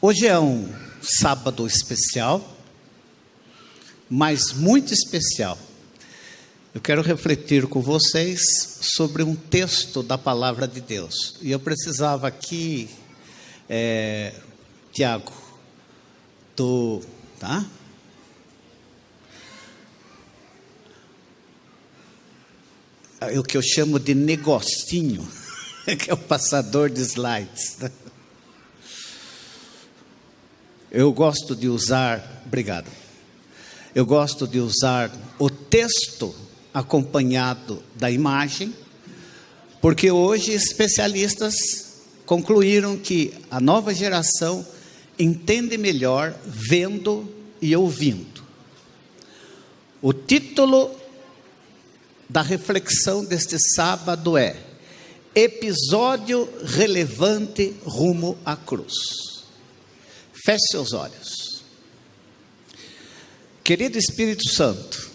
Hoje é um sábado especial, mas muito especial. Eu quero refletir com vocês sobre um texto da Palavra de Deus. E eu precisava aqui, Tiago, tá? O que eu chamo de negocinho, que é o passador de slides. Eu gosto de usar, obrigado. Eu gosto de usar o texto acompanhado da imagem, porque hoje especialistas concluíram que a nova geração entende melhor vendo e ouvindo. O título da reflexão deste sábado é Episódio relevante rumo à cruz. Feche seus olhos. Querido Espírito Santo,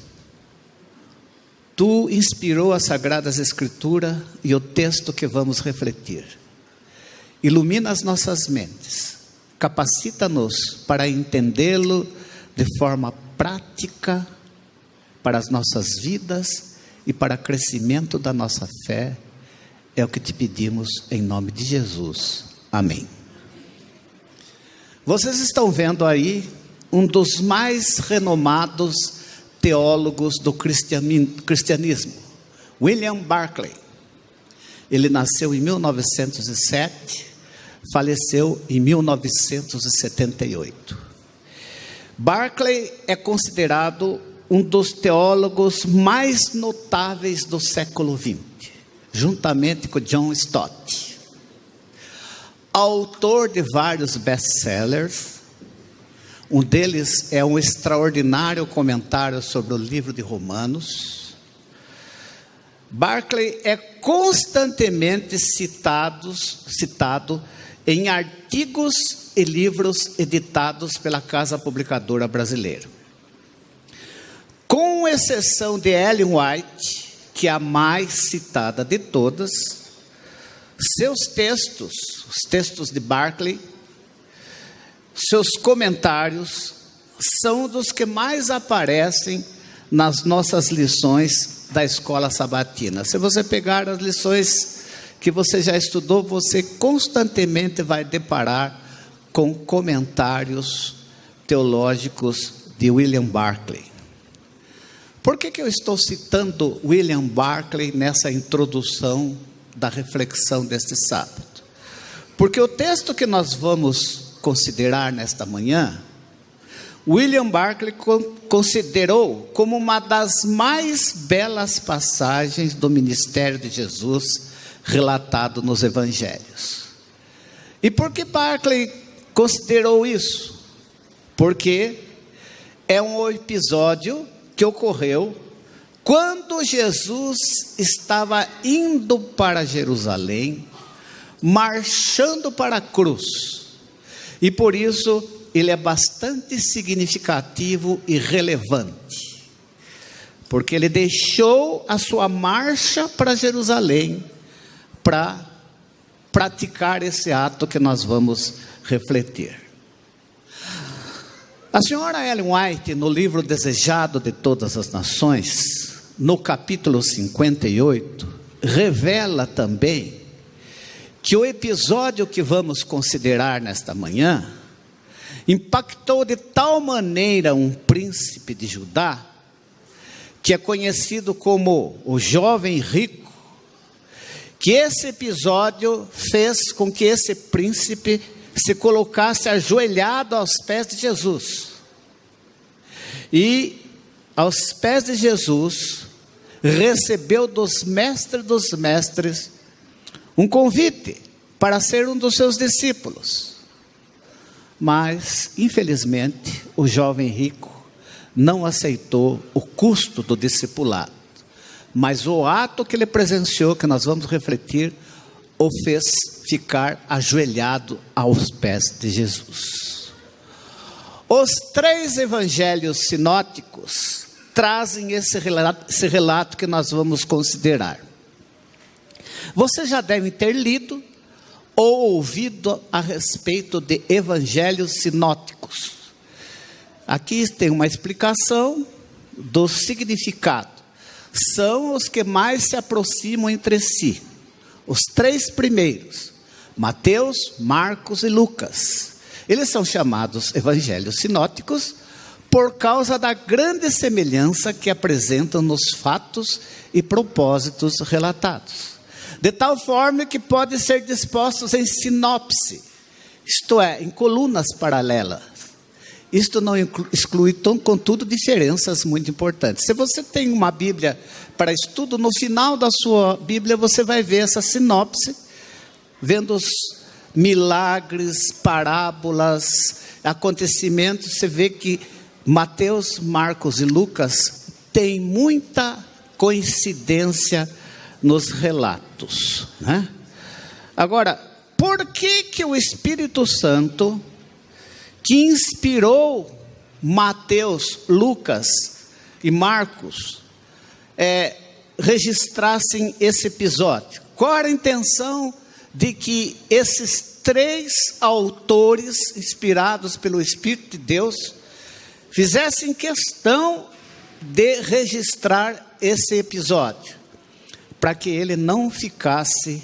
Tu inspirou as Sagradas Escrituras e o texto que vamos refletir. Ilumina as nossas mentes, capacita-nos para entendê-lo de forma prática para as nossas vidas e para o crescimento da nossa fé. É o que te pedimos em nome de Jesus. Amém. Vocês estão vendo aí um dos mais renomados teólogos do cristianismo, William Barclay. Ele nasceu em 1907, faleceu em 1978. Barclay é considerado um dos teólogos mais notáveis do século XX, juntamente com John Stott. Autor de vários best-sellers, um deles é um extraordinário comentário sobre o livro de Romanos. Barclay é constantemente citado em artigos e livros editados pela Casa Publicadora Brasileira. Com exceção de Ellen White, que é a mais citada de todas, seus textos, os textos de Barclay, seus comentários são dos que mais aparecem nas nossas lições da escola sabatina. Se você pegar as lições que você já estudou, você constantemente vai deparar com comentários teológicos de William Barclay. Por que eu estou citando William Barclay nessa introdução da reflexão deste sábado? Porque o texto que nós vamos considerar nesta manhã, William Barclay considerou como uma das mais belas passagens do ministério de Jesus relatado nos evangelhos. E por que Barclay considerou isso? Porque é um episódio que ocorreu quando Jesus estava indo para Jerusalém, marchando para a cruz. E por isso ele é bastante significativo e relevante, porque ele deixou a sua marcha para Jerusalém para praticar esse ato que nós vamos refletir. A senhora Ellen White, no livro Desejado de Todas as Nações, no capítulo 58, revela também que o episódio que vamos considerar nesta manhã impactou de tal maneira um príncipe de Judá, que é conhecido como o jovem rico, que esse episódio fez com que esse príncipe se colocasse ajoelhado aos pés de Jesus. E aos pés de Jesus recebeu dos mestres um convite para ser um dos seus discípulos. Mas, infelizmente, o jovem rico não aceitou o custo do discipulado. Mas o ato que ele presenciou, que nós vamos refletir, o fez ficar ajoelhado aos pés de Jesus. Os 3 evangelhos sinóticos trazem esse relato que nós vamos considerar. Você já deve ter lido ou ouvido a respeito de evangelhos sinóticos? Aqui tem uma explicação do significado. São os que mais se aproximam entre si. Os 3 primeiros, Mateus, Marcos e Lucas. Eles são chamados evangelhos sinóticos por causa da grande semelhança que apresentam nos fatos e propósitos relatados. De tal forma que podem ser dispostos em sinopse, isto é, em colunas paralelas. Isto não exclui, contudo, diferenças muito importantes. Se você tem uma Bíblia para estudo, no final da sua Bíblia você vai ver essa sinopse, vendo os milagres, parábolas, acontecimentos. Você vê que Mateus, Marcos e Lucas têm muita coincidência nos relatos, né? Agora, por que o Espírito Santo, que inspirou Mateus, Lucas e Marcos, registrassem esse episódio? Qual era a intenção de que esses 3 autores, inspirados pelo Espírito de Deus, fizessem questão de registrar esse episódio? Para que ele não ficasse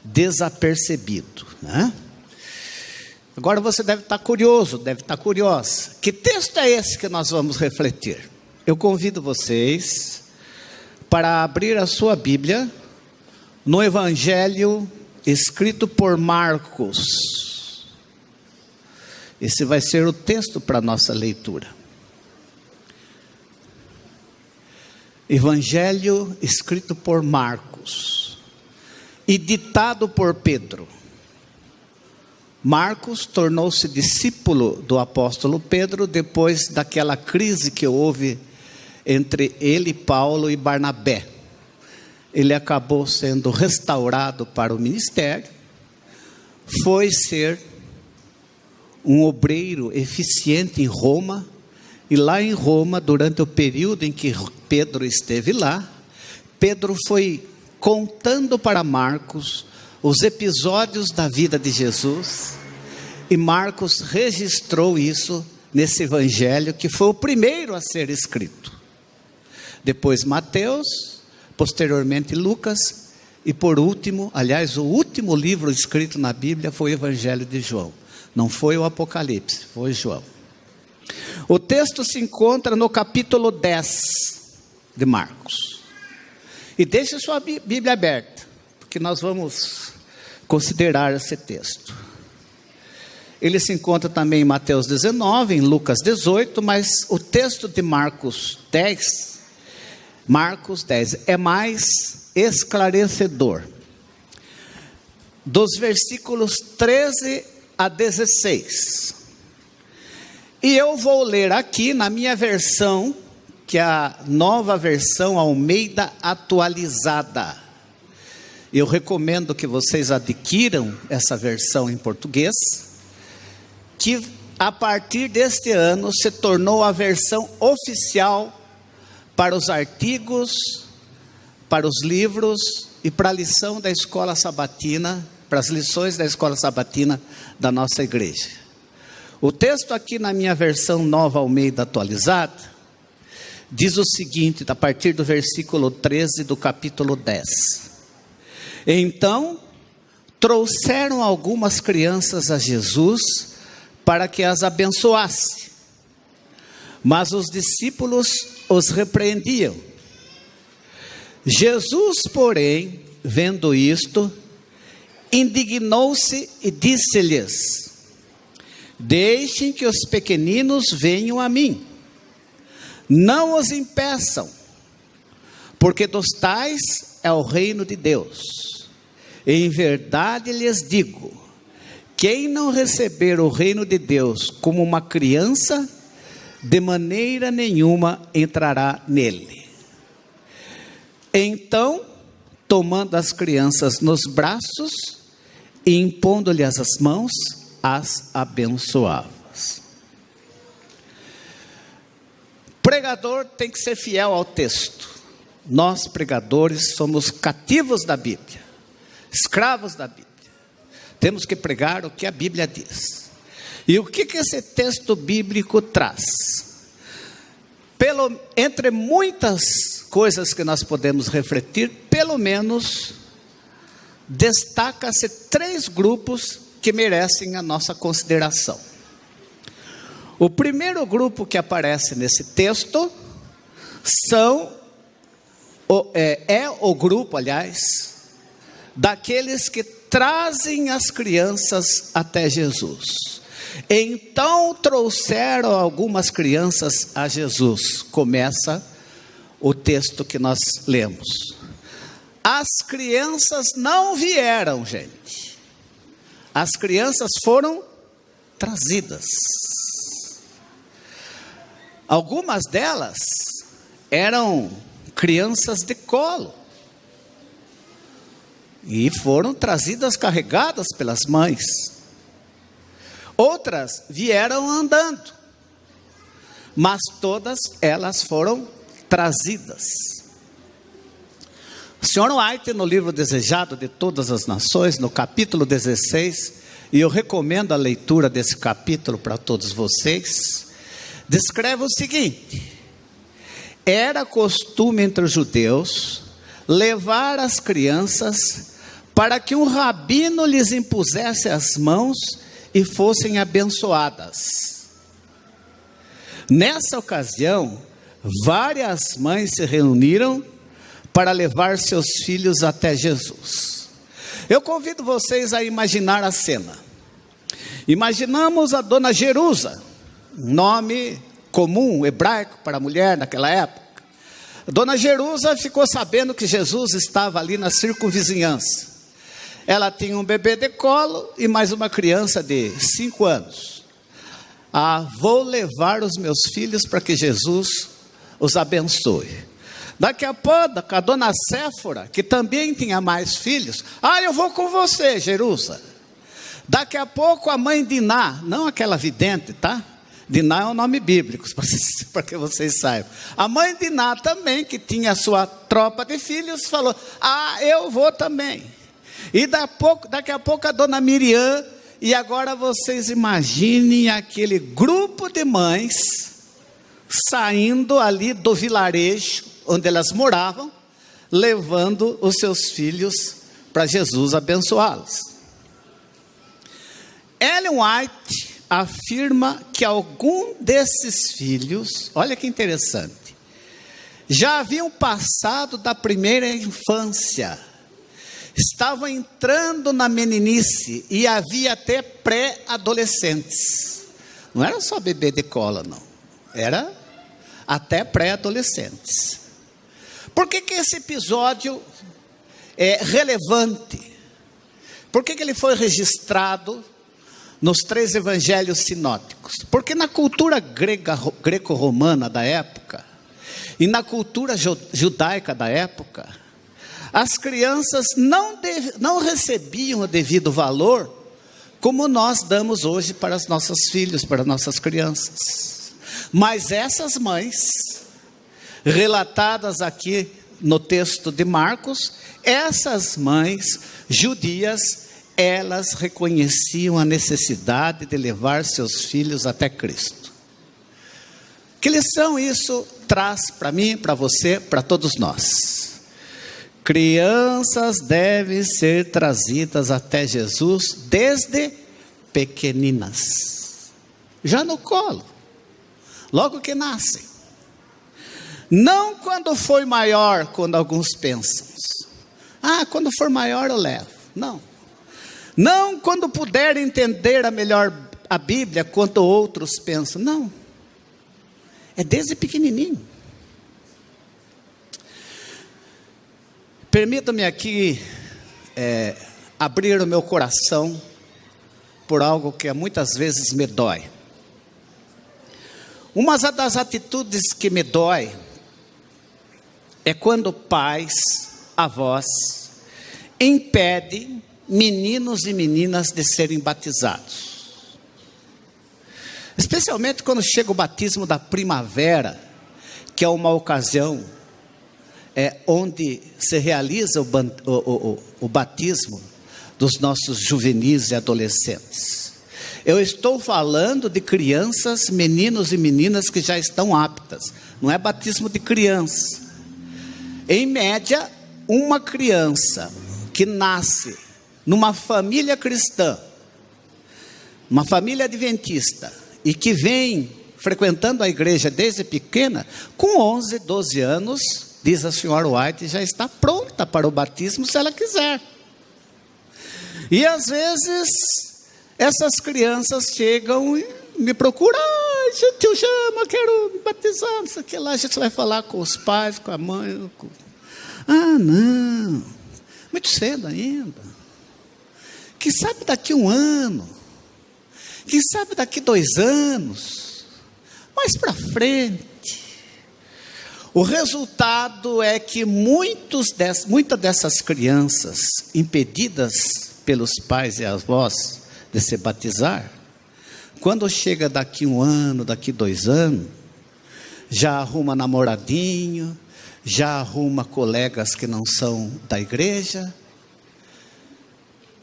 desapercebido, né? Agora você deve estar curioso, deve estar curiosa. Que texto é esse que nós vamos refletir? Eu convido vocês para abrir a sua Bíblia no Evangelho escrito por Marcos. Esse vai ser o texto para a nossa leitura. Evangelho escrito por Marcos e ditado por Pedro. Marcos tornou-se discípulo do apóstolo Pedro depois daquela crise que houve entre ele, Paulo e Barnabé. Ele acabou sendo restaurado para o ministério, foi ser um obreiro eficiente em Roma, e lá em Roma, durante o período em que Pedro esteve lá, Pedro foi contando para Marcos os episódios da vida de Jesus, e Marcos registrou isso nesse evangelho, que foi o primeiro a ser escrito. Depois Mateus, posteriormente Lucas, e por último, aliás, o último livro escrito na Bíblia foi o Evangelho de João. Não foi o Apocalipse, foi João. O texto se encontra no capítulo 10 de Marcos. E deixe sua Bíblia aberta, porque nós vamos considerar esse texto. Ele se encontra também em Mateus 19, em Lucas 18, mas o texto de Marcos 10 é mais esclarecedor. Dos versículos 13 a 16. E eu vou ler aqui na minha versão, que é a nova versão Almeida atualizada. Eu recomendo que vocês adquiram essa versão em português, que a partir deste ano se tornou a versão oficial para os artigos, para os livros e para a lição da escola sabatina, para as lições da escola sabatina da nossa igreja. O texto aqui na minha versão nova Almeida atualizada, diz o seguinte, a partir do versículo 13 do capítulo 10. Então, trouxeram algumas crianças a Jesus para que as abençoasse. Mas os discípulos os repreendiam. Jesus, porém, vendo isto, indignou-se e disse-lhes: deixem que os pequeninos venham a mim, não os impeçam, porque dos tais é o reino de Deus. Em verdade lhes digo, quem não receber o reino de Deus como uma criança, de maneira nenhuma entrará nele. Então, tomando as crianças nos braços e impondo-lhes as mãos, as abençoava. Pregador tem que ser fiel ao texto. Nós, pregadores, somos cativos da Bíblia, escravos da Bíblia. Temos que pregar o que a Bíblia diz. E o que esse texto bíblico traz? Entre muitas coisas que nós podemos refletir, pelo menos destaca-se 3 grupos que merecem a nossa consideração. O primeiro grupo que aparece nesse texto é o grupo, aliás, daqueles que trazem as crianças até Jesus. Então trouxeram algumas crianças a Jesus. Começa o texto que nós lemos. As crianças não vieram, gente. As crianças foram trazidas. Algumas delas eram crianças de colo. E foram trazidas carregadas pelas mães. Outras vieram andando, mas todas elas foram trazidas. O Sr. White, no livro Desejado de Todas as Nações, no capítulo 16, e eu recomendo a leitura desse capítulo para todos vocês, descreve o seguinte: era costume entre os judeus levar as crianças para que um rabino lhes impusesse as mãos e fossem abençoadas. Nessa ocasião, várias mães se reuniram para levar seus filhos até Jesus. Eu convido vocês a imaginar a cena. Imaginamos a dona Jerusa, nome comum, hebraico para mulher naquela época. A dona Jerusa ficou sabendo que Jesus estava ali na circunvizinhança. Ela tinha um bebê de colo e mais uma criança de 5 anos. Vou levar os meus filhos para que Jesus os abençoe. Daqui a pouco, a dona Séfora, que também tinha mais filhos, eu vou com você, Jerusa. Daqui a pouco a mãe Diná, não aquela vidente, tá? Diná é um nome bíblico, para que vocês saibam. A mãe Diná também, que tinha a sua tropa de filhos, falou, eu vou também. E daqui a pouco a dona Miriam, e agora vocês imaginem aquele grupo de mães saindo ali do vilarejo onde elas moravam, levando os seus filhos para Jesus abençoá-los. Ellen White afirma que algum desses filhos, olha que interessante, já haviam passado da primeira infância, estavam entrando na meninice e havia até pré-adolescentes. Não era só bebê de cola, não. Era até pré-adolescentes. Por que esse episódio é relevante? Por que ele foi registrado nos 3 evangelhos sinóticos? Porque na cultura greco-romana da época e na cultura judaica da época, as crianças não recebiam o devido valor como nós damos hoje para os nossos filhos, para nossas crianças. Mas essas mães, relatadas aqui no texto de Marcos, essas mães judias, elas reconheciam a necessidade de levar seus filhos até Cristo. Que lição isso traz para mim, para você, para todos nós? Crianças devem ser trazidas até Jesus desde pequeninas, já no colo, logo que nascem. Não quando for maior, quando alguns pensam. Quando for maior eu levo. Não quando puder entender melhor a Bíblia, quanto outros pensam. Não. É desde pequenininho. Permita-me aqui abrir o meu coração por algo que muitas vezes me dói. Uma das atitudes que me dói é quando pais, avós, impedem meninos e meninas de serem batizados. Especialmente quando chega o batismo da primavera, que é uma ocasião onde se realiza o batismo dos nossos juvenis e adolescentes. Eu estou falando de crianças, meninos e meninas que já estão aptas. Não é batismo de criança. Em média, uma criança que nasce numa família cristã, uma família adventista, e que vem frequentando a igreja desde pequena, com 11, 12 anos, diz a senhora White, já está pronta para o batismo se ela quiser. E às vezes, essas crianças chegam e me procuram, tio Chama, quero me batizar, não sei o que lá. A gente vai falar com os pais, com a mãe. Não, muito cedo ainda. Quem sabe daqui 1 ano, quem sabe daqui 2 anos, mais para frente. O resultado é que muitas dessas crianças, impedidas pelos pais e avós de se batizar, quando chega daqui 1 ano, daqui 2 anos, já arruma namoradinho, já arruma colegas que não são da igreja,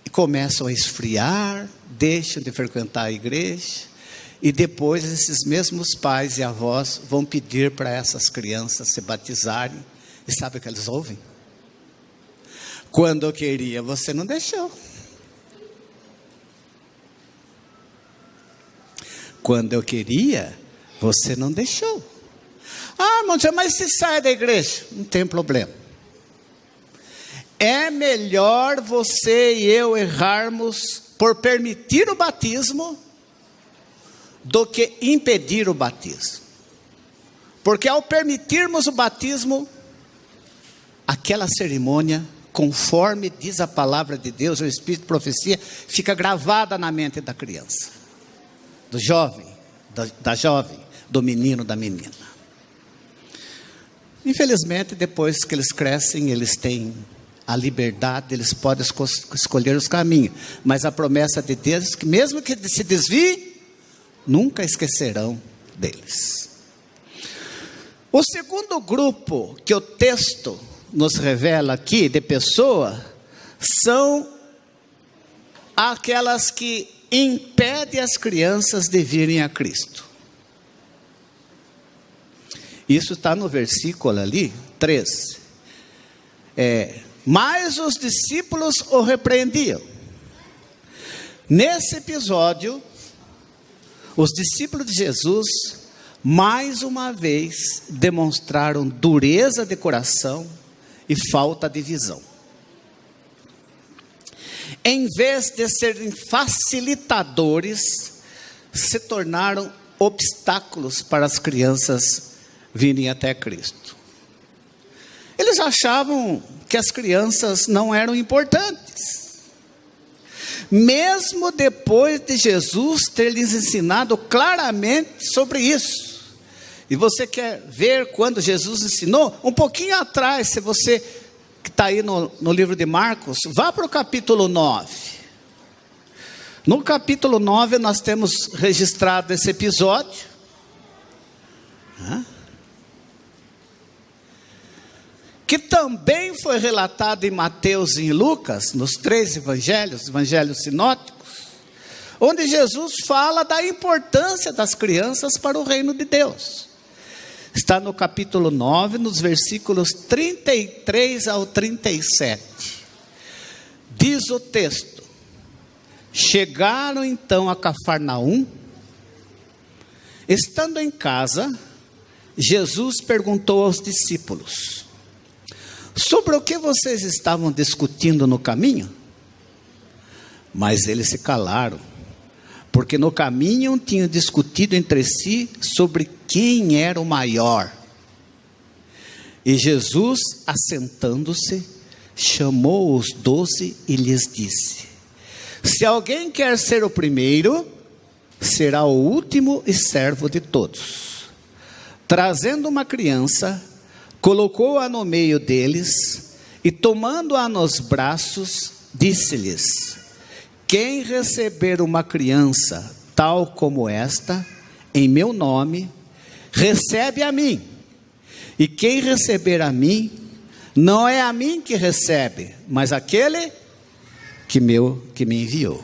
e começam a esfriar, deixam de frequentar a igreja, e depois esses mesmos pais e avós vão pedir para essas crianças se batizarem, e sabe o que eles ouvem? Quando eu queria, você não deixou. Quando eu queria, você não deixou. Irmão, mas se sai da igreja, não tem problema. É melhor você e eu errarmos por permitir o batismo do que impedir o batismo. Porque ao permitirmos o batismo, aquela cerimônia, conforme diz a palavra de Deus, o Espírito de profecia, fica gravada na mente da criança, do jovem, da jovem, do menino, da menina. Infelizmente, depois que eles crescem, eles têm a liberdade, eles podem escolher os caminhos, mas a promessa de Deus é que mesmo que se desvie, nunca esquecerão deles. O segundo grupo que o texto nos revela aqui de pessoa são aquelas que impedem as crianças de virem a Cristo. Isso está no versículo ali, 13. Mas os discípulos o repreendiam. Nesse episódio, os discípulos de Jesus, mais uma vez, demonstraram dureza de coração e falta de visão. Em vez de serem facilitadores, se tornaram obstáculos para as crianças virem até Cristo. Eles achavam que as crianças não eram importantes, mesmo depois de Jesus ter lhes ensinado claramente sobre isso. E você quer ver quando Jesus ensinou? Um pouquinho atrás, se você que está aí no livro de Marcos, vá para o capítulo 9. No capítulo 9 nós temos registrado esse episódio. Que também foi relatado em Mateus e em Lucas, nos 3 evangelhos sinóticos, onde Jesus fala da importância das crianças para o reino de Deus. Está no capítulo 9, nos versículos 33 ao 37. Diz o texto: chegaram então a Cafarnaum. Estando em casa, Jesus perguntou aos discípulos: sobre o que vocês estavam discutindo no caminho? Mas eles se calaram, porque no caminho tinham discutido entre si sobre quem era o maior. E Jesus, assentando-se, chamou os 12 e lhes disse: se alguém quer ser o primeiro, será o último e servo de todos. Trazendo uma criança, colocou-a no meio deles e, tomando-a nos braços, disse-lhes: quem receber uma criança tal como esta, em meu nome, recebe a mim. E quem receber a mim, não é a mim que recebe, mas aquele que me enviou.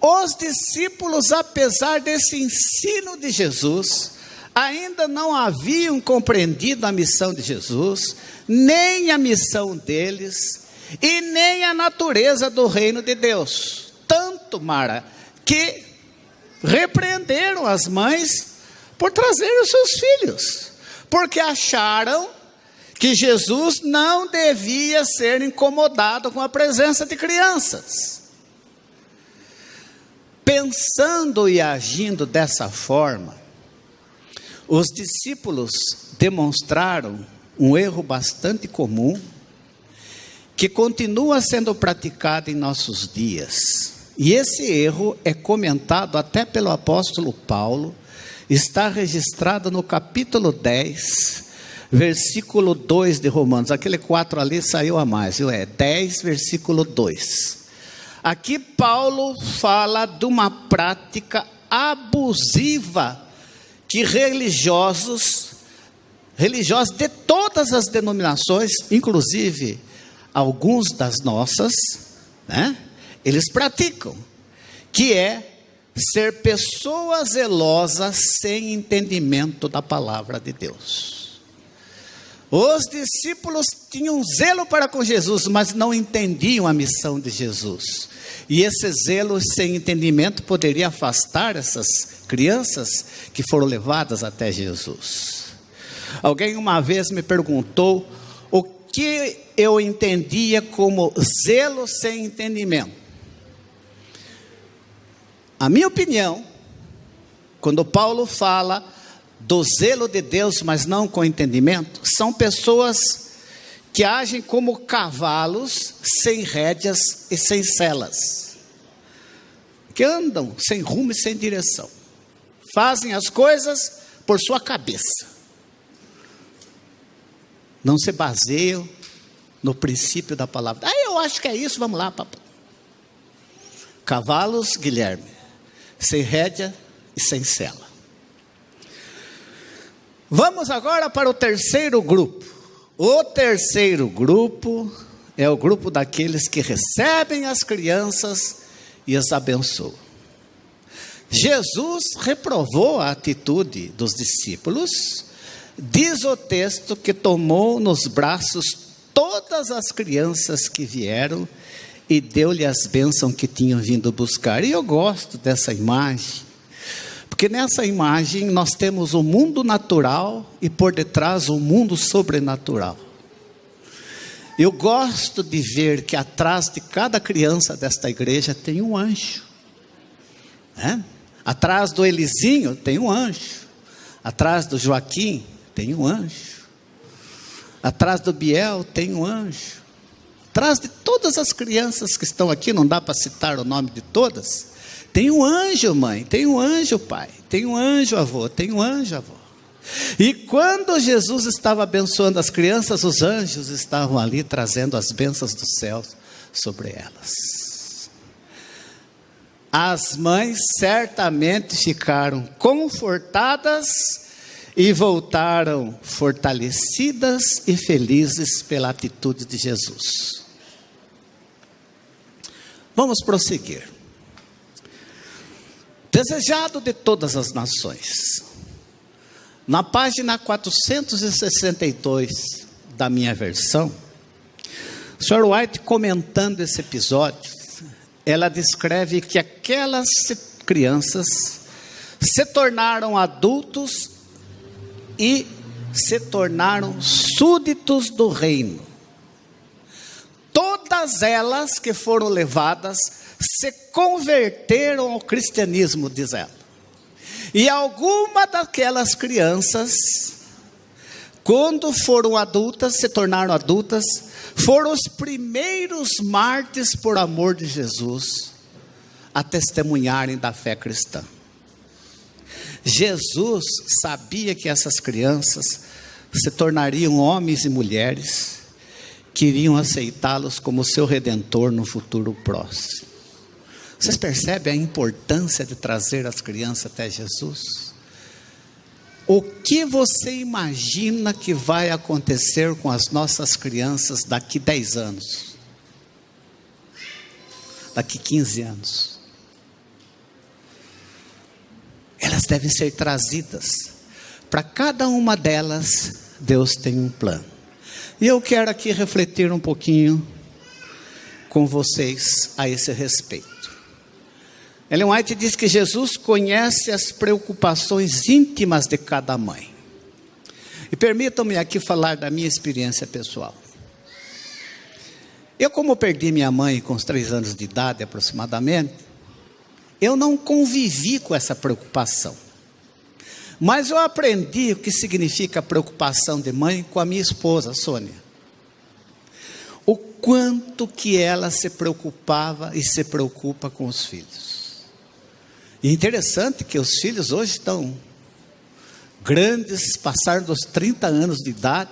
Os discípulos, apesar desse ensino de Jesus, ainda não haviam compreendido a missão de Jesus, nem a missão deles, e nem a natureza do reino de Deus. Tanto, Mara, que repreenderam as mães por trazer os seus filhos, porque acharam que Jesus não devia ser incomodado com a presença de crianças. Pensando e agindo dessa forma, os discípulos demonstraram um erro bastante comum, que continua sendo praticado em nossos dias. E esse erro é comentado até pelo apóstolo Paulo, está registrado no capítulo 10, versículo 2 de Romanos. Aquele 4 ali saiu a mais, viu? 10, versículo 2. Aqui Paulo fala de uma prática abusiva que religiosos de todas as denominações, inclusive alguns das nossas, né, eles praticam, que é ser pessoas zelosas sem entendimento da palavra de Deus. Os discípulos tinham zelo para com Jesus, mas não entendiam a missão de Jesus. E esse zelo sem entendimento poderia afastar essas crianças que foram levadas até Jesus. Alguém uma vez me perguntou o que eu entendia como zelo sem entendimento. A minha opinião, quando Paulo fala do zelo de Deus, mas não com entendimento, são pessoas que agem como cavalos sem rédeas e sem selas, que andam sem rumo e sem direção, fazem as coisas por sua cabeça, não se baseiam no princípio da palavra. Eu acho que é isso, vamos lá, papai. Cavalos, Guilherme, sem rédea e sem sela. Vamos agora para o terceiro grupo. O terceiro grupo é o grupo daqueles que recebem as crianças e as abençoam. Jesus reprovou a atitude dos discípulos. Diz o texto que tomou nos braços todas as crianças que vieram e deu-lhe as bênçãos que tinham vindo buscar. E eu gosto dessa imagem, porque nessa imagem nós temos o mundo natural e por detrás o mundo sobrenatural. Eu gosto de ver que atrás de cada criança desta igreja tem um anjo, né? Atrás do Elizinho tem um anjo, atrás do Joaquim tem um anjo, atrás do Biel tem um anjo, atrás de todas as crianças que estão aqui, não dá para citar o nome de todas, tem um anjo mãe, tem um anjo pai, tem um anjo avô, tem um anjo avó. E quando Jesus estava abençoando as crianças, os anjos estavam ali trazendo as bênçãos do céu sobre elas. As mães certamente ficaram confortadas e voltaram fortalecidas e felizes pela atitude de Jesus. Vamos prosseguir. Desejado de todas as nações. Na página 462 da minha versão, o Sr. White, comentando esse episódio, ela descreve que aquelas crianças se tornaram adultos e se tornaram súditos do reino. Todas elas que foram levadas se converteram ao cristianismo, diz ela. E alguma daquelas crianças, quando foram adultas, se tornaram adultas, foram os primeiros mártires por amor de Jesus a testemunharem da fé cristã. Jesus sabia que essas crianças se tornariam homens e mulheres que iriam aceitá-los como seu redentor no futuro próximo. Vocês percebem a importância de trazer as crianças até Jesus? O que você imagina que vai acontecer com as nossas crianças daqui 10 anos? daqui 15 anos. Elas devem ser trazidas. Para cada uma delas, Deus tem um plano. E eu quero aqui refletir um pouquinho com vocês a esse respeito. Ellen White diz que Jesus conhece as preocupações íntimas de cada mãe. E permitam-me aqui falar da minha experiência pessoal. Eu, como perdi minha mãe com uns 3 anos de idade aproximadamente, eu não convivi com essa preocupação. Mas eu aprendi o que significa preocupação de mãe com a minha esposa, Sônia. O quanto que ela se preocupava e se preocupa com os filhos. E interessante que os filhos hoje estão grandes, passaram dos 30 anos de idade,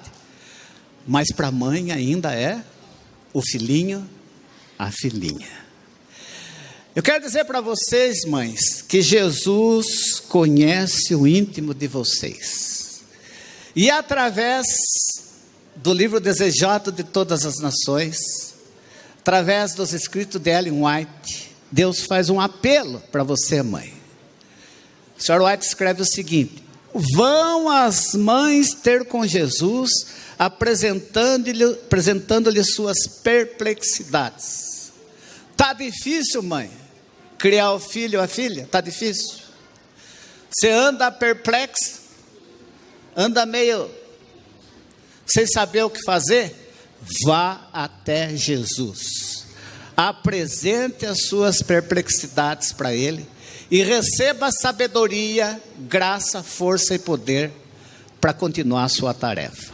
mas para a mãe ainda é o filhinho, a filhinha. Eu quero dizer para vocês, mães, que Jesus conhece o íntimo de vocês. E através do livro Desejado de Todas as Nações, através dos escritos de Ellen White, Deus faz um apelo para você, mãe. O Sr. White escreve o seguinte: vão as mães ter com Jesus, apresentando-lhe suas perplexidades. Está difícil, mãe, criar o filho ou a filha? Está difícil. Você anda perplexo, anda meio sem saber o que fazer? Vá até Jesus. Apresente as suas perplexidades para Ele e receba sabedoria, graça, força e poder para continuar a sua tarefa.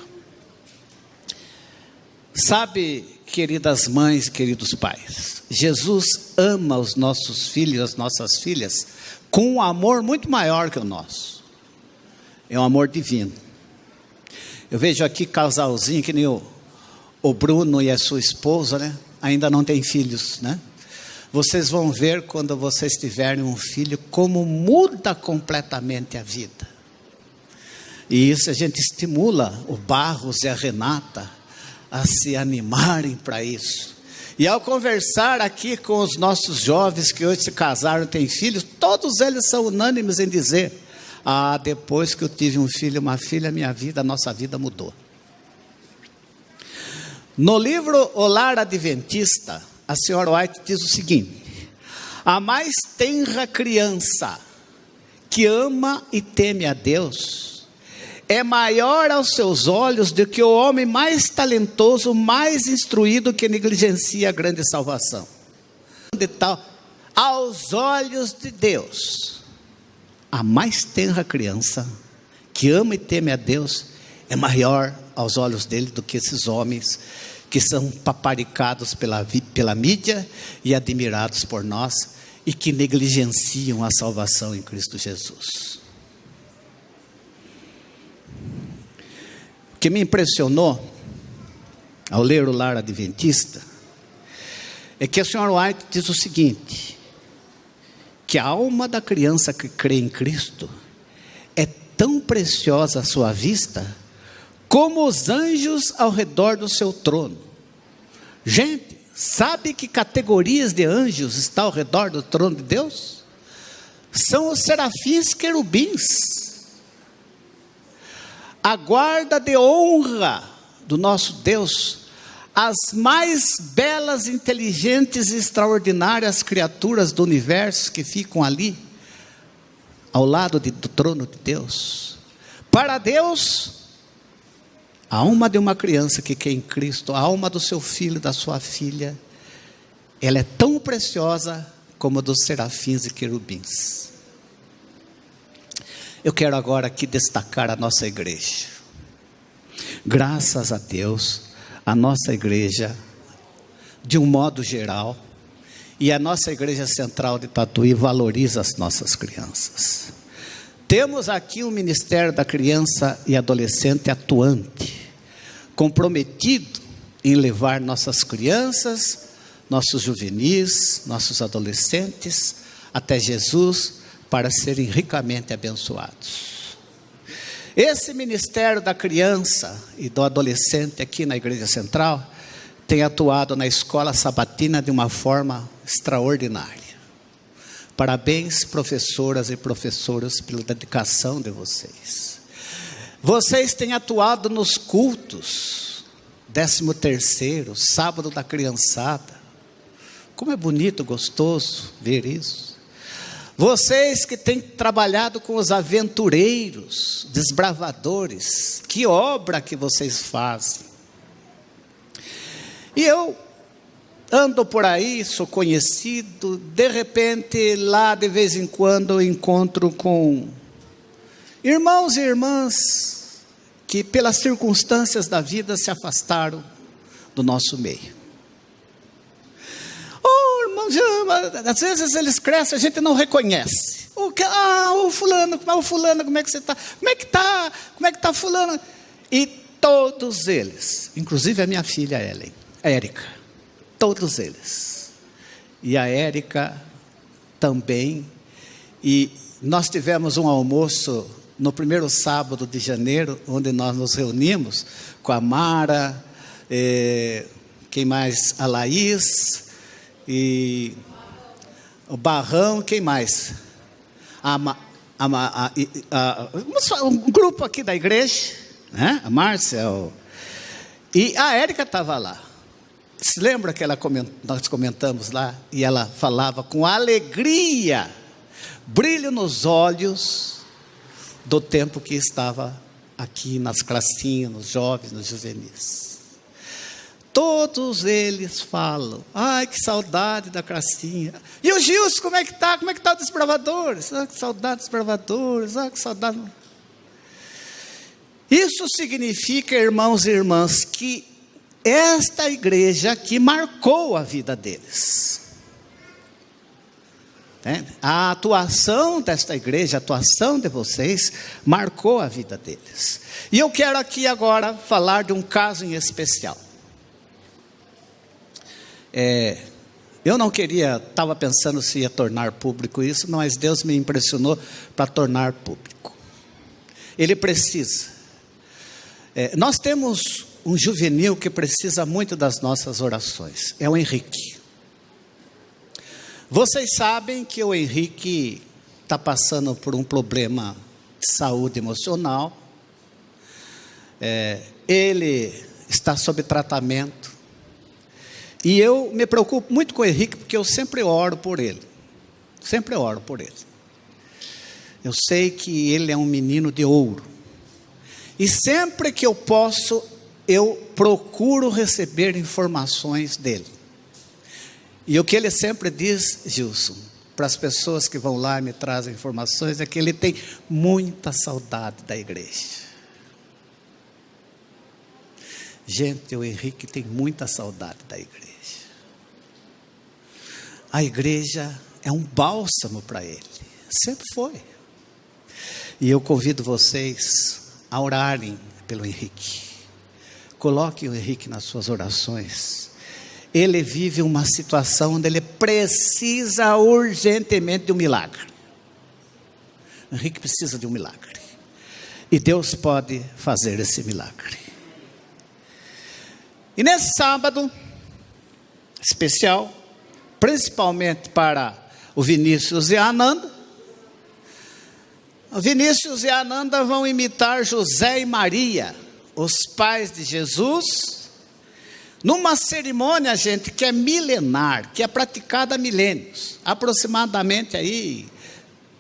Sabe, queridas mães, queridos pais, Jesus ama os nossos filhos, as nossas filhas, com um amor muito maior que o nosso. É um amor divino. Eu vejo aqui casalzinho, que nem o Bruno e a sua esposa, né? Ainda não tem filhos, né? Vocês vão ver quando vocês tiverem um filho, como muda completamente a vida. E isso a gente estimula o Barros e a Renata a se animarem para isso. E ao conversar aqui com os nossos jovens que hoje se casaram e têm filhos, todos eles são unânimes em dizer: depois que eu tive um filho e uma filha, a nossa vida mudou. No livro O Lar Adventista, a senhora White diz o seguinte: a mais tenra criança que ama e teme a Deus é maior aos seus olhos do que o homem mais talentoso, mais instruído, que negligencia a grande salvação. De tal, aos olhos de Deus, a mais tenra criança que ama e teme a Deus é maior aos olhos dele do que esses homens que são paparicados pela mídia e admirados por nós e que negligenciam a salvação em Cristo Jesus. O que me impressionou ao ler o Lar Adventista é que a senhora White diz o seguinte: que a alma da criança que crê em Cristo é tão preciosa à sua vista como os anjos ao redor do seu trono. Gente, sabe que categorias de anjos estão ao redor do trono de Deus? São os serafins querubins. A guarda de honra do nosso Deus, as mais belas, inteligentes e extraordinárias criaturas do universo que ficam ali, ao lado do trono de Deus. Para Deus, a alma de uma criança que crê em Cristo, a alma do seu filho, da sua filha, ela é tão preciosa como a dos serafins e querubins. Eu quero agora aqui destacar a nossa igreja. Graças a Deus, a nossa igreja, de um modo geral, e a nossa igreja central de Tatuí valoriza as nossas crianças. Temos aqui um Ministério da Criança e Adolescente atuante, comprometido em levar nossas crianças, nossos juvenis, nossos adolescentes até Jesus para serem ricamente abençoados. Esse Ministério da Criança e do Adolescente aqui na Igreja Central tem atuado na escola sabatina de uma forma extraordinária. Parabéns, professoras e professores, pela dedicação de vocês. Vocês têm atuado nos cultos, 13º, sábado da criançada. Como é bonito, gostoso ver isso. Vocês que têm trabalhado com os aventureiros, desbravadores, que obra que vocês fazem. E eu ando por aí, sou conhecido, de repente, lá de vez em quando eu encontro com irmãos e irmãs que pelas circunstâncias da vida se afastaram do nosso meio. Oh, irmãos, às vezes eles crescem, a gente não reconhece. O fulano, como é que você está? Como é que está fulano? E todos eles, inclusive a minha filha Érica, todos eles. E a Érica também. E nós tivemos um almoço no primeiro sábado de janeiro, onde nós nos reunimos com a Mara, quem mais? A Laís, e o Barrão, quem mais? Um grupo aqui da igreja, né? A Márcia, e a Érica estava lá. Se lembra que nós comentamos lá, e ela falava com alegria, brilho nos olhos, do tempo que estava aqui nas classinhas, nos jovens, nos juvenis. Todos eles falam, ai, que saudade da classinha. E o Gilson, como é que está? Como é que está os desbravadores? Ah, que saudade dos desbravadores, que saudade. Isso significa, irmãos e irmãs, que esta igreja aqui marcou a vida deles. A atuação desta igreja, a atuação de vocês, marcou a vida deles. E eu quero aqui agora falar de um caso em especial. Eu não queria, estava pensando se ia tornar público isso, mas Deus me impressionou para tornar público. Ele precisa. Nós temos um juvenil que precisa muito das nossas orações, é o Henrique. Vocês sabem que o Henrique está passando por um problema de saúde emocional, ele está sob tratamento, e eu me preocupo muito com o Henrique, porque eu sempre oro por ele, eu sei que ele é um menino de ouro, e sempre que eu posso, eu procuro receber informações dele. E o que ele sempre diz, Gilson, para as pessoas que vão lá e me trazem informações, é que ele tem muita saudade da igreja. Gente, o Henrique tem muita saudade da igreja. A igreja é um bálsamo para ele, sempre foi. E eu convido vocês a orarem pelo Henrique. Coloquem o Henrique nas suas orações. Ele vive uma situação onde ele precisa urgentemente de um milagre. O Henrique precisa de um milagre. E Deus pode fazer esse milagre. E nesse sábado especial, principalmente para o Vinícius e a Ananda, o Vinícius e a Ananda vão imitar José e Maria, os pais de Jesus, numa cerimônia, gente, que é milenar, que é praticada há milênios, aproximadamente aí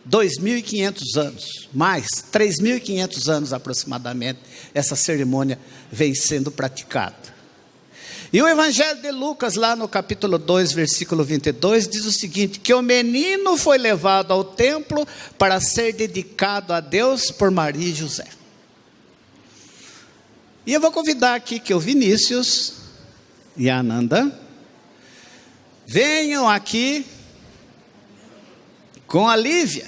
2.500 anos, mais 3.500 anos aproximadamente, essa cerimônia vem sendo praticada. E o Evangelho de Lucas, lá no capítulo 2, versículo 22, diz o seguinte, que o menino foi levado ao templo para ser dedicado a Deus por Maria e José. E eu vou convidar aqui que o Vinícius e a Ananda venham aqui com a Lívia.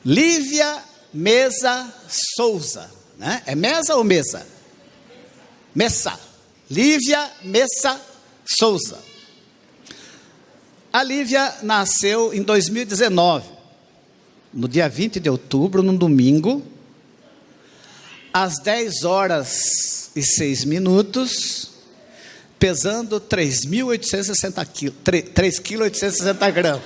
Lívia Mesa Souza, né? É Mesa ou Mesa? Messa. Lívia Messa Souza. A Lívia nasceu em 2019, no dia 20 de outubro, num domingo, às 10h06, pesando 3.860 quilos, 3,860 gramas.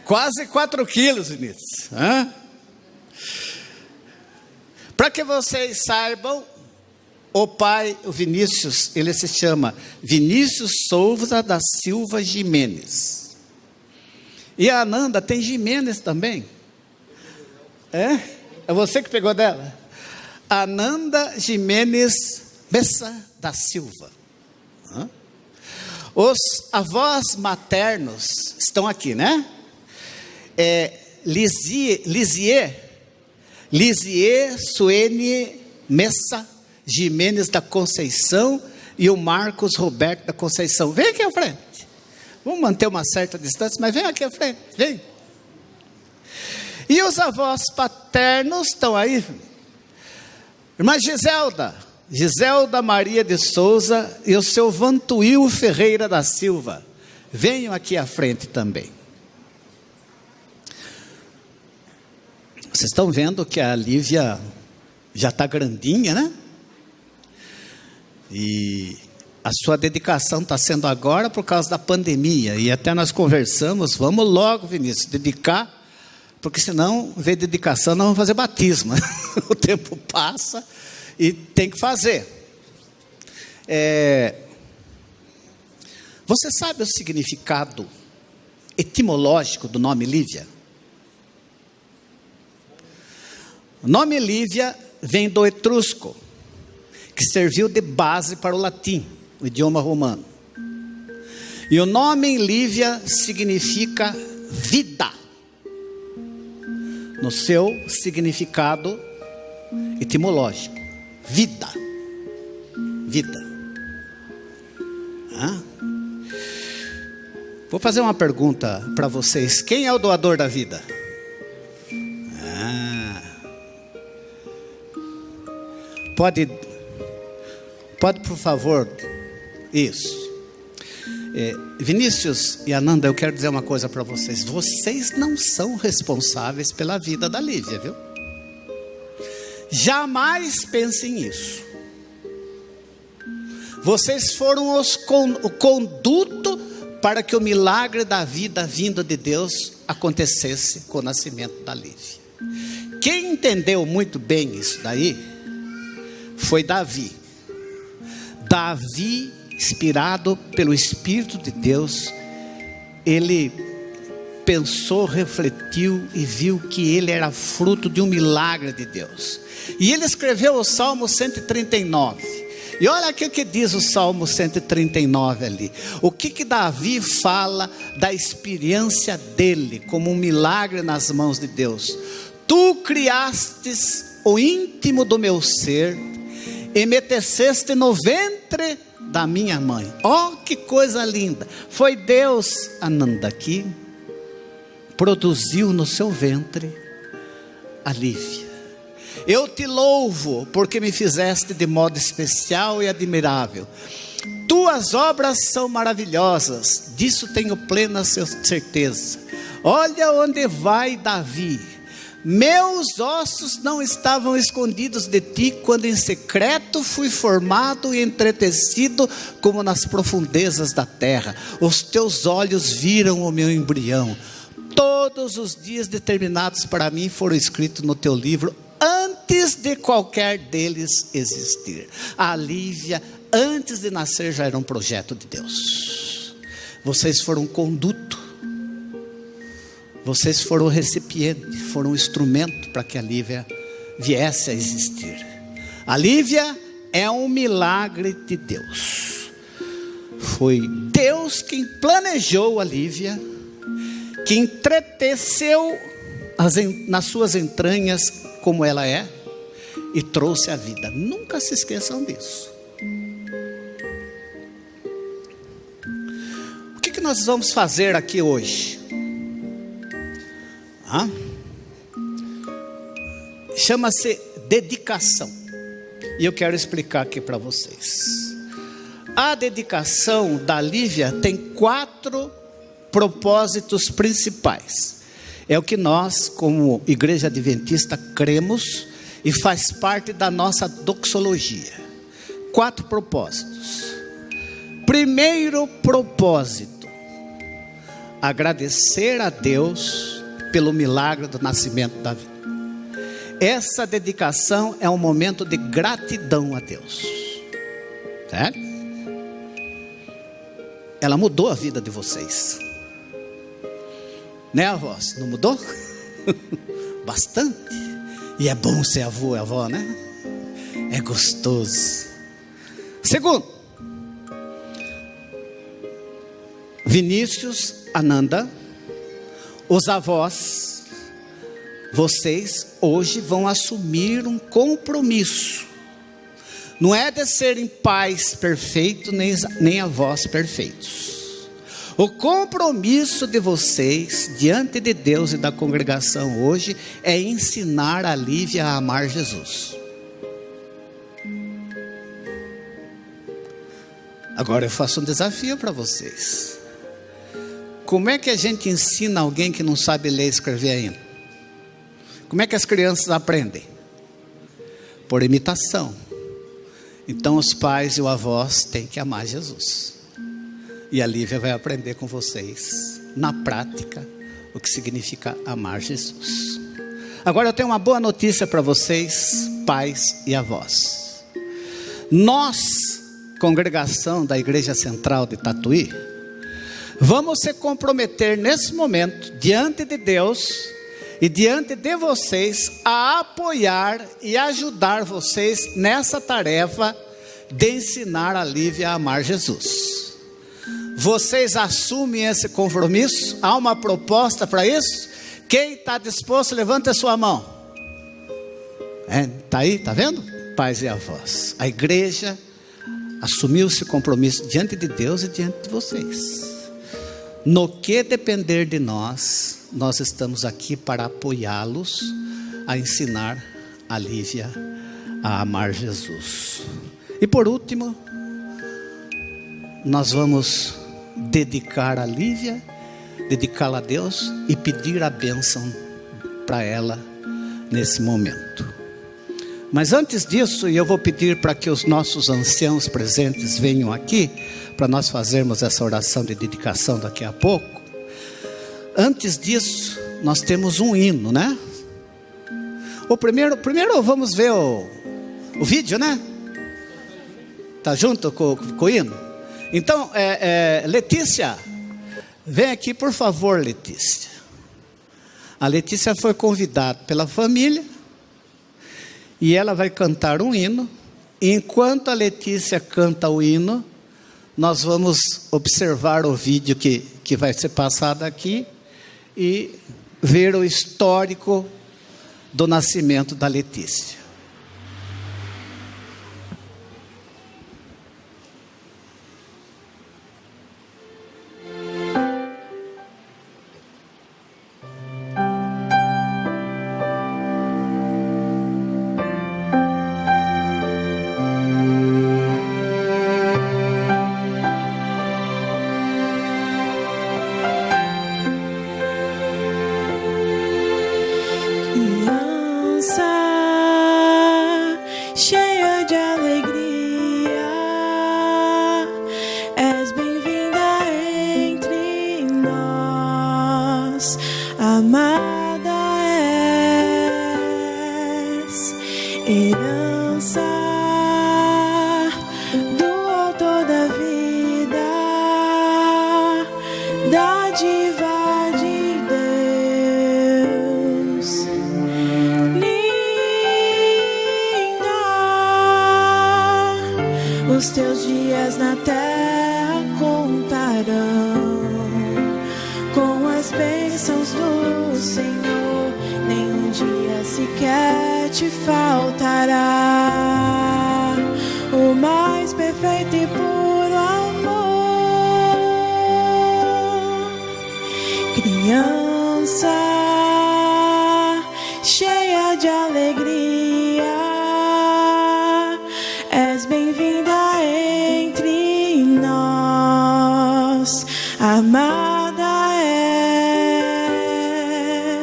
Quase 4 quilos, Vinícius. Para que vocês saibam, o pai, o Vinícius, ele se chama Vinícius Souza da Silva Jimenez. E a Ananda tem Jimenez também. É você que pegou dela? Ananda Jimenez Bessa da Silva. Os avós maternos estão aqui, né? Lisier Suene Messa Jimenez da Conceição e o Marcos Roberto da Conceição. Vem aqui à frente. Vamos manter uma certa distância, mas vem aqui à frente, vem. E os avós paternos estão aí. Irmã Giselda Maria de Souza e o seu Vantuil Ferreira da Silva. Venham aqui à frente também. Vocês estão vendo que a Lívia já está grandinha, né? E a sua dedicação está sendo agora por causa da pandemia. E até nós conversamos, vamos logo, Vinícius, dedicar, porque senão, em vez de dedicação, nós vamos fazer batismo. O tempo passa e tem que fazer. Você sabe o significado etimológico do nome Lívia? O nome Lívia vem do etrusco, que serviu de base para o latim, o idioma romano. E o nome Lívia significa vida, no seu significado etimológico. Vida. Vou fazer uma pergunta para vocês. Quem é o doador da vida? Pode, por favor. Isso. Vinícius e Ananda, eu quero dizer uma coisa para vocês. Vocês não são responsáveis pela vida da Lívia, viu? Jamais pensem nisso. Vocês foram o conduto para que o milagre da vida vinda de Deus acontecesse com o nascimento da Lívia. Quem entendeu muito bem isso daí foi Davi. Davi, inspirado pelo Espírito de Deus, ele pensou, refletiu e viu que ele era fruto de um milagre de Deus. E ele escreveu o Salmo 139. E olha aqui o que diz o Salmo 139 ali. O que Davi fala da experiência dele como um milagre nas mãos de Deus. Tu criastes o íntimo do meu ser e me teceste no ventre da minha mãe. Oh, que coisa linda. Foi Deus, Ananda, aqui produziu no seu ventre a Lívia. Eu te louvo porque me fizeste de modo especial e admirável. Tuas obras são maravilhosas, disso tenho plena certeza. Olha onde vai Davi. Meus ossos não estavam escondidos de ti, quando em secreto fui formado e entretecido como nas profundezas da terra. Os teus olhos viram o meu embrião. Todos os dias determinados para mim foram escritos no teu livro, antes de qualquer deles existir. A Lívia, antes de nascer, já era um projeto de Deus. Vocês foram um conduto. Vocês foram o recipiente, foram o instrumento para que a Lívia viesse a existir. A Lívia é um milagre de Deus. Foi Deus quem planejou a Lívia, que entreteceu nas suas entranhas como ela é e trouxe a vida. Nunca se esqueçam disso. O que nós vamos fazer aqui hoje? Chama-se dedicação. E eu quero explicar aqui para vocês. A dedicação da Lívia tem 4 propósitos principais. É o que nós, como Igreja Adventista, cremos e faz parte da nossa doxologia. 4 propósitos. Primeiro propósito: agradecer a Deus pelo milagre do nascimento da vida. Essa dedicação é um momento de gratidão a Deus, certo? Ela mudou a vida de vocês, né, avós? Não mudou? Bastante. E é bom ser avô e avó, né? É gostoso. Segundo, Vinícius, Ananda, os avós, vocês hoje vão assumir um compromisso. Não é de serem pais perfeitos, nem avós perfeitos. O compromisso de vocês diante de Deus e da congregação hoje é ensinar a Lívia a amar Jesus. Agora eu faço um desafio para vocês. Como é que a gente ensina alguém que não sabe ler e escrever ainda? Como é que as crianças aprendem? Por imitação. Então os pais e os avós têm que amar Jesus. E a Lívia vai aprender com vocês, na prática, o que significa amar Jesus. Agora eu tenho uma boa notícia para vocês, pais e avós. Nós, congregação da Igreja Central de Tatuí, vamos se comprometer nesse momento, diante de Deus e diante de vocês, a apoiar e ajudar vocês nessa tarefa de ensinar a Lívia a amar Jesus. Vocês assumem esse compromisso? Há uma proposta para isso? Quem está disposto, levanta a sua mão. Está aí, está vendo? Pais e avós. A igreja assumiu esse compromisso diante de Deus e diante de vocês. No que depender de nós, nós estamos aqui para apoiá-los a ensinar a Lívia a amar Jesus. E por último, nós vamos dedicar a Lívia, dedicá-la a Deus e pedir a bênção para ela nesse momento. Mas antes disso, eu vou pedir para que os nossos anciãos presentes venham aqui, para nós fazermos essa oração de dedicação daqui a pouco. Antes disso, nós temos um hino, né? Primeiro vamos ver o vídeo, né? Tá junto com o hino? Então, Letícia, vem aqui por favor, Letícia. A Letícia foi convidada pela família e ela vai cantar um hino. E enquanto a Letícia canta o hino, nós vamos observar o vídeo que vai ser passado aqui e ver o histórico do nascimento da Letícia. Os teus dias na terra contarão com as bênçãos do Senhor. Nenhum dia sequer te faltará o mais perfeito e puro amor. Criança cheia de alegria, és bem-vinda entre nós, amada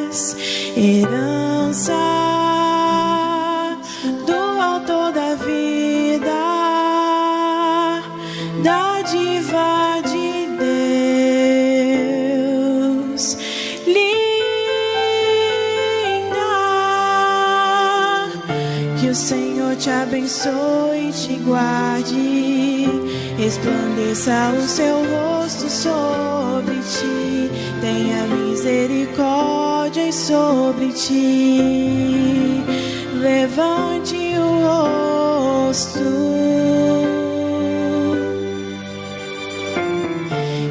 és, herança dádiva de Deus, linda. Que o Senhor te abençoe e te guarde, resplandeça o seu rosto sobre ti, tenha misericórdia sobre ti, levante o rosto.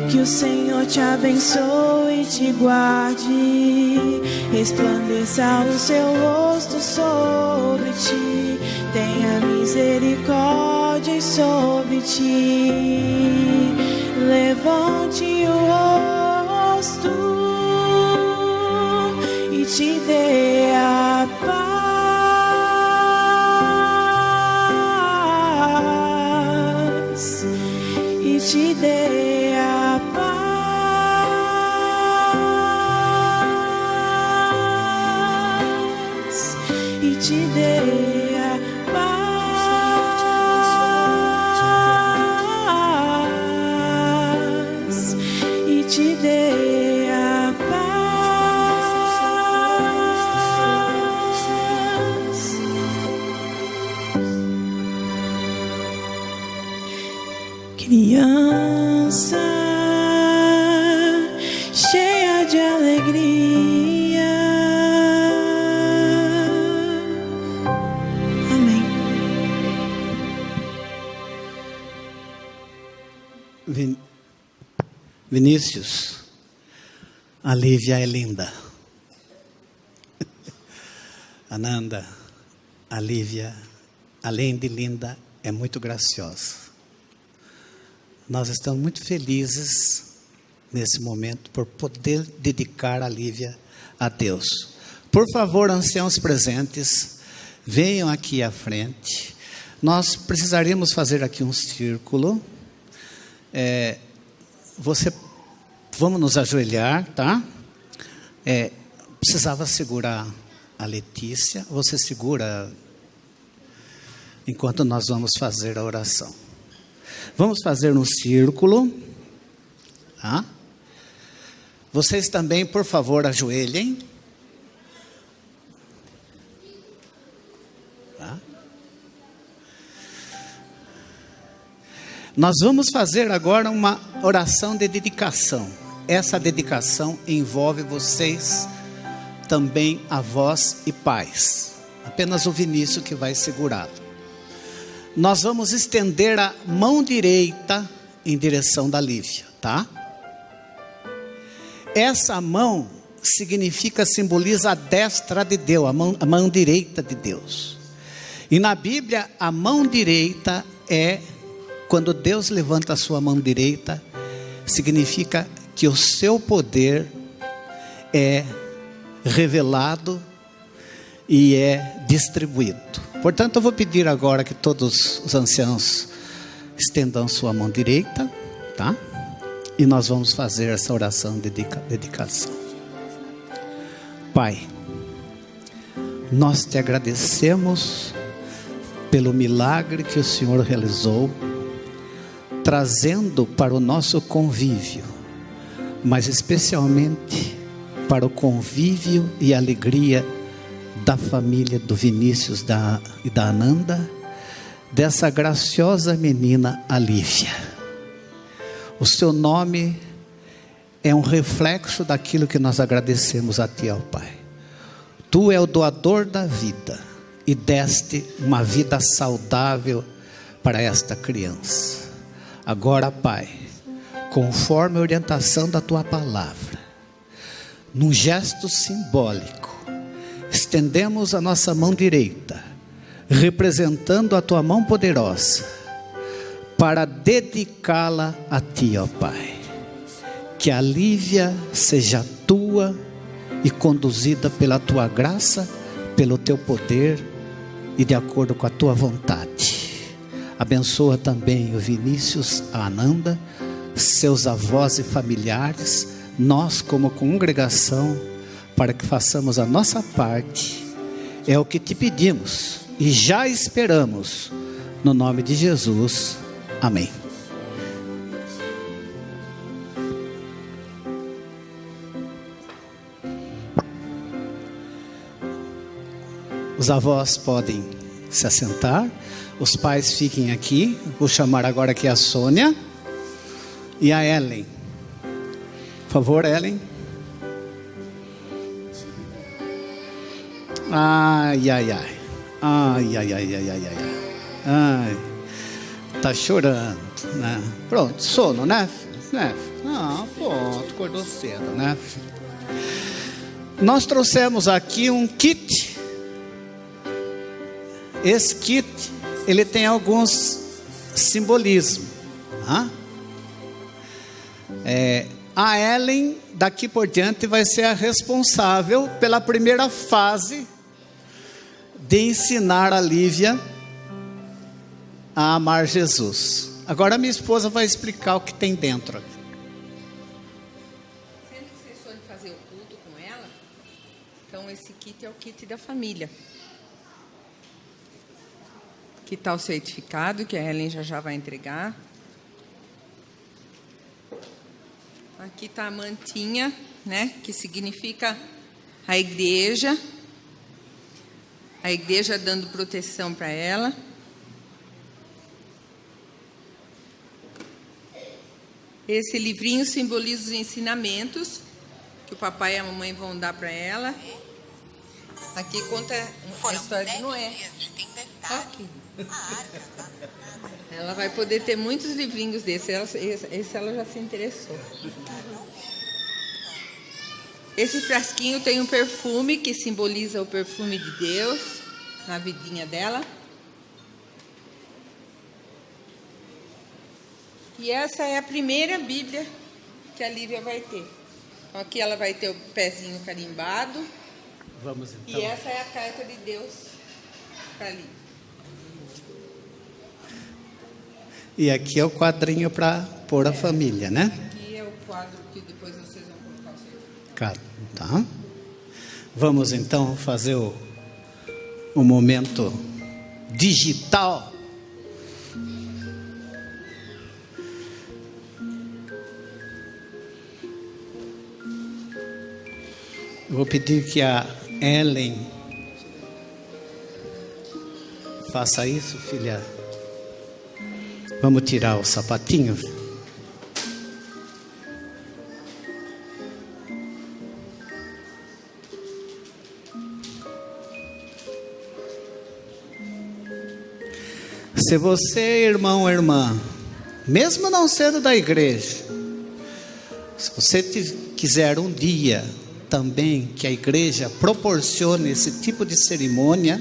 Que o Senhor te abençoe e te guarde, resplandeça o seu rosto sobre ti, tenha misericórdia sobre ti, levante o rosto e te dê a paz, e te dê a paz, e te dê a paz, e te dê a paz. Criança cheia de alegria. Amém. Vinícius, a Lívia é linda. Ananda, a Lívia, além de linda, é muito graciosa. Nós estamos muito felizes nesse momento por poder dedicar a Lívia a Deus. Por favor, anciãos presentes, venham aqui à frente. Nós precisaríamos fazer aqui um círculo. Vamos nos ajoelhar, tá? Precisava segurar a Letícia. Você segura enquanto nós vamos fazer a oração. Vamos fazer um círculo, tá? Vocês também, por favor, ajoelhem. Tá? Nós vamos fazer agora uma oração de dedicação. Essa dedicação envolve vocês também, avós e pais. Apenas o Vinícius que vai segurá-lo. Nós vamos estender a mão direita em direção da Lívia, tá? Essa mão simboliza a destra de Deus, a mão direita de Deus. E na Bíblia, a mão direita quando Deus levanta a sua mão direita, significa que o seu poder é revelado e é distribuído. Portanto, eu vou pedir agora que todos os anciãos estendam sua mão direita, tá? E nós vamos fazer essa oração de dedicação. Pai, nós te agradecemos pelo milagre que o Senhor realizou, trazendo para o nosso convívio, mas especialmente para o convívio e alegria da família do Vinícius e da Ananda, dessa graciosa menina, a Lívia. O seu nome é um reflexo daquilo que nós agradecemos a Ti, ó Pai. Tu é o doador da vida e deste uma vida saudável para esta criança. Agora, Pai, conforme a orientação da Tua palavra, num gesto simbólico, estendemos a nossa mão direita, representando a Tua mão poderosa, para dedicá-la a Ti, ó Pai. Que a Lívia seja Tua e conduzida pela Tua graça, pelo Teu poder e de acordo com a Tua vontade. Abençoa também o Vinícius, a Ananda, seus avós e familiares, nós como congregação, para que façamos a nossa parte. É o que Te pedimos e já esperamos, no nome de Jesus, amém. Os avós podem se assentar. Os pais fiquem aqui. Vou chamar agora aqui a Sônia e a Ellen. Por favor, Ellen. Ai, ai, ai. Ai, ai, ai, ai, ai, ai. Ai. Tá chorando, né? Pronto, sono, né? Ah, pronto, acordou cedo, né? Nós trouxemos aqui um kit. Esse kit, ele tem alguns simbolismos. A Ellen, daqui por diante, vai ser a responsável pela primeira fase de ensinar a Lívia a amar Jesus. Agora minha esposa vai explicar o que tem dentro. Sempre que vocês forem fazer o culto com ela, então esse kit é o kit da família. Aqui está o certificado que a Helen já vai entregar. Aqui está a mantinha, né, que significa a igreja dando proteção para ela. Esse livrinho simboliza os ensinamentos que o papai e a mamãe vão dar para ela. Aqui conta a história de Noé. Aqui. Ela vai poder ter muitos livrinhos desses. Esse ela já se interessou. Esse frasquinho tem um perfume que simboliza o perfume de Deus na vidinha dela. E essa é a primeira Bíblia que a Lívia vai ter. Então, aqui ela vai ter o pezinho carimbado. Vamos então. E essa é a carta de Deus para a Lívia. E aqui é o quadrinho para pôr a família, né? Aqui é o quadro que depois vocês vão colocar o certificado. Tá. Vamos então fazer o momento digital. Eu vou pedir que a Ellen faça isso, filha. Vamos tirar o sapatinho. Se você, irmão ou irmã, mesmo não sendo da igreja, se você quiser um dia também que a igreja proporcione esse tipo de cerimônia,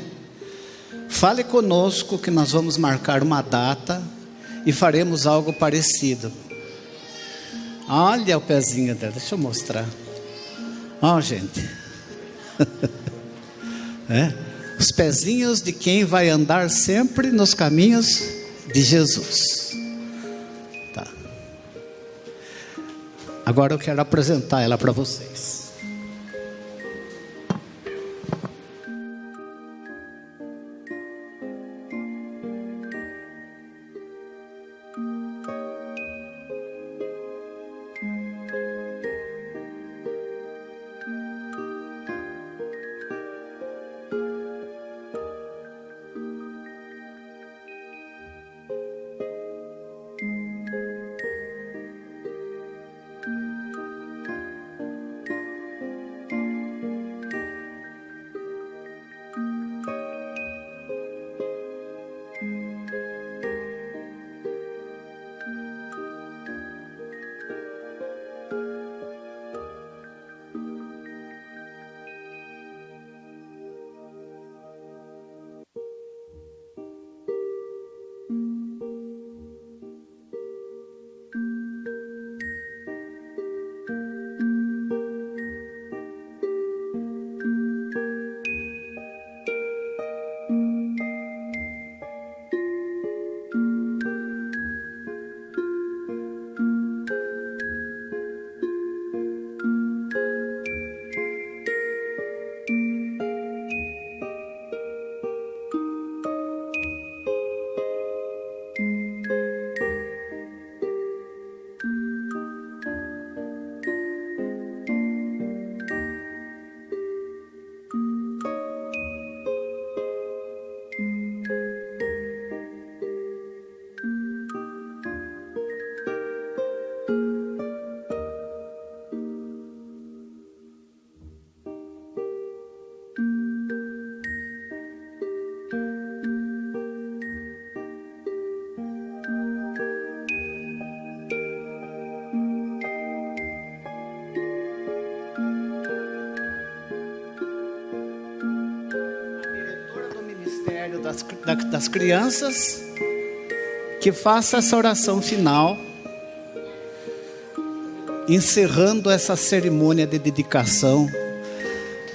fale conosco que nós vamos marcar uma data e faremos algo parecido. Olha o pezinho dela, deixa eu mostrar. Ó, gente. Os pezinhos de quem vai andar sempre nos caminhos de Jesus. Tá. Agora eu quero apresentar ela para vocês. meio das crianças, que faça essa oração final, encerrando essa cerimônia de dedicação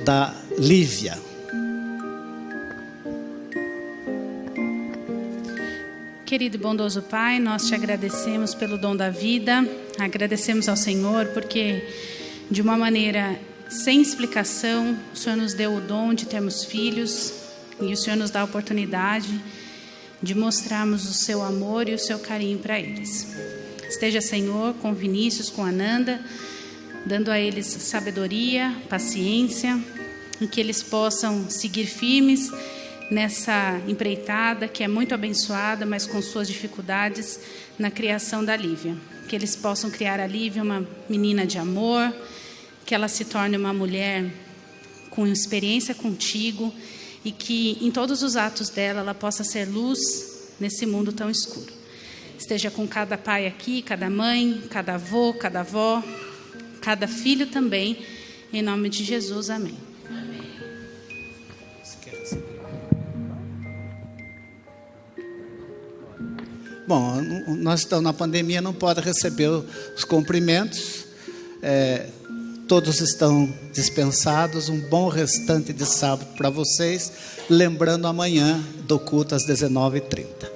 da Lívia. Querido e bondoso Pai, nós te agradecemos pelo dom da vida, agradecemos ao Senhor porque, de uma maneira sem explicação, o Senhor nos deu o dom de termos filhos e o Senhor nos dá a oportunidade de mostrarmos o seu amor e o seu carinho para eles. Esteja, Senhor, com Vinícius, com Ananda, dando a eles sabedoria, paciência, e que eles possam seguir firmes nessa empreitada que é muito abençoada, mas com suas dificuldades na criação da Lívia. Que eles possam criar a Lívia uma menina de amor, que ela se torne uma mulher com experiência contigo e que em todos os atos dela ela possa ser luz nesse mundo tão escuro. Esteja com cada pai aqui, cada mãe, cada avô, cada avó, cada filho também, em nome de Jesus, amém. Bom, nós estamos na pandemia, não pode receber os cumprimentos. Todos estão dispensados. Um bom restante de sábado para vocês. Lembrando, amanhã do culto às 19h30.